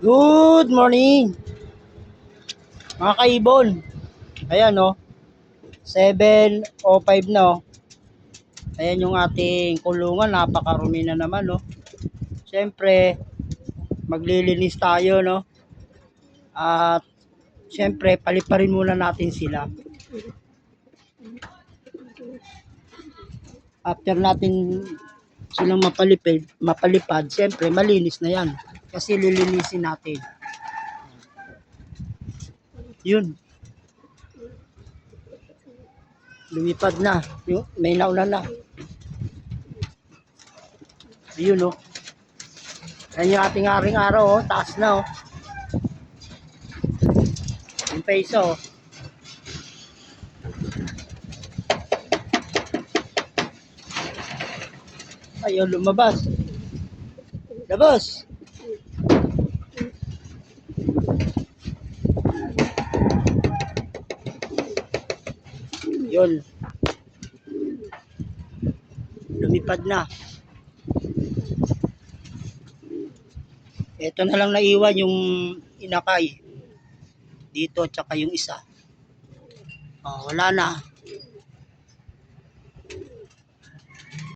Good morning, mga kaibon. Ayan o, 7:05 na o. Ayan yung ating kulungan, napakarumi na naman o. Siyempre, maglilinis tayo no. At siyempre, paliparin muna natin sila. After natin silang mapalipad, siyempre malinis na yan. Kasi lilinisin natin. Yun. Lumipad na. May nauna na. Ayun o. Ayan yung ating aring araw o. Taas na o. Yung pa isa o. Ayun, lumabas. Labas. Yun. Lumipad na. Ito na lang naiwan yung inakay. Dito, tsaka yung isa. Oh, wala na.